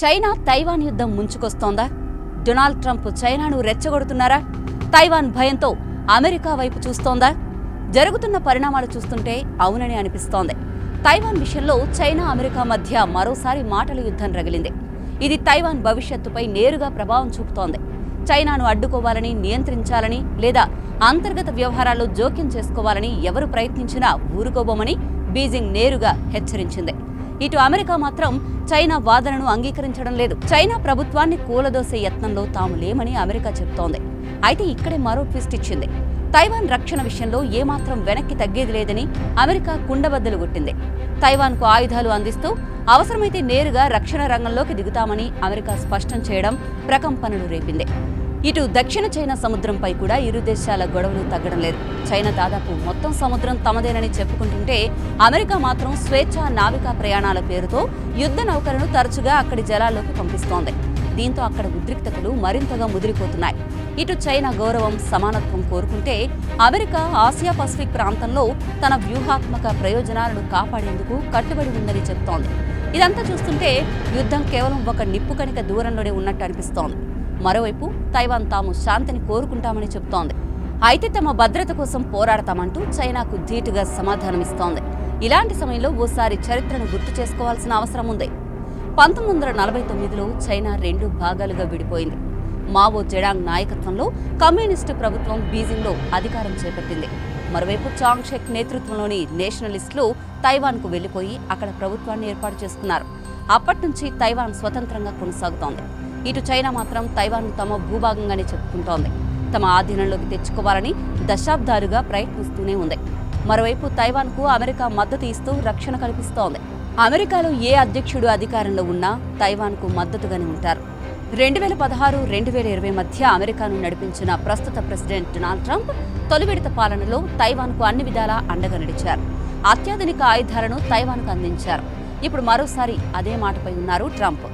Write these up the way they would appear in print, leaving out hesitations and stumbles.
China Taiwan యుద్ధం ముంచుకొస్తోందా? Donald Trump చైనాను రెచ్చగొడుతున్నారా? Taiwan భయంతో అమెరికా వైపు చూస్తోందా? జరుగుతున్న పరిణామాలు చూస్తుంటే అవునని అనిపిస్తోంది. తైవాన్ విషయంలో చైనా అమెరికా మధ్య మరోసారి మాటల యుద్ధం రగిలింది. ఇది తైవాన్ భవిష్యత్తుపై నేరుగా ప్రభావం చూపుతోంది. చైనాను అడ్డుకోవాలని, నియంత్రించాలని లేదా అంతర్గత వ్యవహారాల్లో జోక్యం చేసుకోవాలని ఎవరు ప్రయత్నించినా ఊరుకోబోమని బీజింగ్ నేరుగా హెచ్చరించింది. ఇటు అమెరికా మాత్రం చైనా వాదనను అంగీకరించడం లేదు. చైనా ప్రభుత్వాన్ని కూలదోసే యత్నంలో తాము లేమని అమెరికా చెబుతోంది. అయితే ఇక్కడే మరో ట్విస్ట్ ఇచ్చింది. తైవాన్ రక్షణ విషయంలో ఏమాత్రం వెనక్కి తగ్గేది లేదని అమెరికా కుండబద్దలు కొట్టింది. తైవాన్కు ఆయుధాలు అందిస్తూ అవసరమైతే నేరుగా రక్షణ రంగంలోకి దిగుతామని అమెరికా స్పష్టం చేయడం ప్రకంపనలు రేపింది. ఇటు దక్షిణ చైనా సముద్రంపై కూడా ఇరు దేశాల గొడవలు తగ్గడం లేదు. చైనా దాదాపు మొత్తం సముద్రం తమదేనని చెప్పుకుంటుంటే అమెరికా మాత్రం స్వేచ్ఛా నావికా ప్రయాణాల పేరుతో యుద్ధ నౌకలను తరచుగా అక్కడి జలాల్లోకి పంపిస్తోంది. దీంతో అక్కడ ఉద్రిక్తతలు మరింతగా ముదిరిపోతున్నాయి. ఇటు చైనా గౌరవం, సమానత్వం కోరుకుంటే అమెరికా ఆసియా పసిఫిక్ ప్రాంతంలో తన వ్యూహాత్మక ప్రయోజనాలను కాపాడేందుకు కట్టుబడి ఉందని చెబుతోంది. ఇదంతా చూస్తుంటే యుద్ధం కేవలం ఒక నిప్పు కణిక దూరంలోనే ఉన్నట్టు అనిపిస్తోంది. మరోవైపు తైవాన్ తాము శాంతిని కోరుకుంటామని చెబుతోంది. అయితే తమ భద్రత కోసం పోరాడతామంటూ చైనాకు ధీటుగా సమాధానమిస్తోంది. ఇలాంటి సమయంలో ఓసారి చరిత్రను గుర్తు చేసుకోవాల్సిన అవసరం ఉంది. 1949లో చైనా 2 భాగాలుగా విడిపోయింది. మావో జెడాంగ్ నాయకత్వంలో కమ్యూనిస్టు ప్రభుత్వం బీజింగ్లో అధికారం చేపట్టింది. మరోవైపు చాంగ్ షెక్ నేతృత్వంలోని నేషనలిస్టులు తైవాన్కు వెళ్లిపోయి అక్కడ ప్రభుత్వాన్ని ఏర్పాటు చేసుకున్నారు. అప్పటి నుంచి తైవాన్ స్వతంత్రంగా కొనసాగుతోంది. ఇటు చైనా మాత్రం తైవాన్ను తమ భూభాగంగానే చెప్పుకుంటోంది. తమ ఆధీనంలోకి తెచ్చుకోవాలని దశాబ్దాలుగా ప్రయత్నిస్తూనే ఉంది. మరోవైపు తైవాన్కు అమెరికా మద్దతు ఇస్తూ రక్షణ కల్పిస్తోంది. అమెరికాలో ఏ అధ్యక్షుడు అధికారంలో ఉన్నా తైవాన్కు మద్దతుగానే ఉంటారు. 2016-2020 మధ్య అమెరికాను నడిపించిన ప్రస్తుత ప్రెసిడెంట్ డొనాల్డ్ ట్రంప్ తొలి విడత పాలనలో తైవాన్కు అన్ని విధాలా అండగా నిలిచారు. అత్యాధునిక ఆయుధాలను తైవాన్కు అందించారు. ఇప్పుడు మరోసారి అదే మాటపై ఉన్నారు ట్రంప్.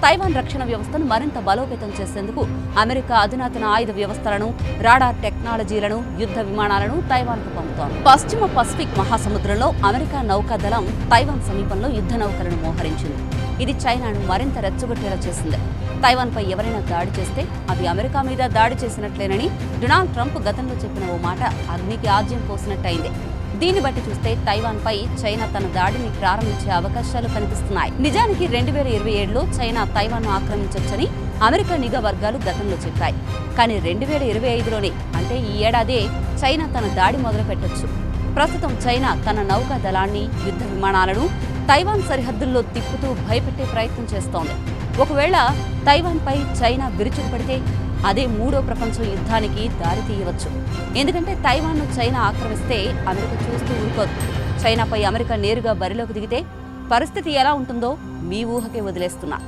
తైవాన్ రక్షణ వ్యవస్థను మరింత బలోపేతం చేసేందుకు అమెరికా అధునాతన ఆయుధ వ్యవస్థలను, రాడార్ టెక్నాలజీలను, యుద్ధ విమానాలను తైవాన్కు పంపుతోంది. పశ్చిమ పసిఫిక్ మహాసముద్రంలో అమెరికా నౌకాదళం తైవాన్ సమీపంలో యుద్ధ నౌకలను మోహరించింది. ఇది చైనాను మరింత రెచ్చగొట్టేలా చేసింది. తైవాన్పై ఎవరైనా దాడి చేస్తే అది అమెరికా మీద దాడి చేసినట్లేనని డొనాల్డ్ ట్రంప్ గతంలో చెప్పిన ఓ మాట అగ్నికి ఆజ్యం పోసినట్టయింది. దీన్ని బట్టి చూస్తే తైవాన్పై చైనా తన దాడిని ప్రారంభించే అవకాశాలు కనిపిస్తున్నాయి. నిజానికి 2027లో చైనా తైవాన్ను ఆక్రమించొచ్చని అమెరికా నిఘా వర్గాలు గతంలో చెప్పాయి. కానీ 2025లోనే, అంటే ఈ ఏడాదే చైనా తన దాడి మొదలు పెట్టొచ్చు. ప్రస్తుతం చైనా తన నౌకా దళాన్ని, యుద్ధ విమానాలను తైవాన్ సరిహద్దుల్లో తిప్పుతూ భయపెట్టే ప్రయత్నం చేస్తోంది. ఒకవేళ తైవాన్పై చైనా విరుచుకుపడితే అదే 3వ ప్రపంచ యుద్ధానికి దారితీయవచ్చు. ఎందుకంటే తైవాన్ను చైనా ఆక్రమిస్తే అమెరికా చూస్తూ ఊరుకోదు. చైనాపై అమెరికా నేరుగా బరిలోకి దిగితే పరిస్థితి ఎలా ఉంటుందో మీ ఊహకే వదిలేస్తున్నా.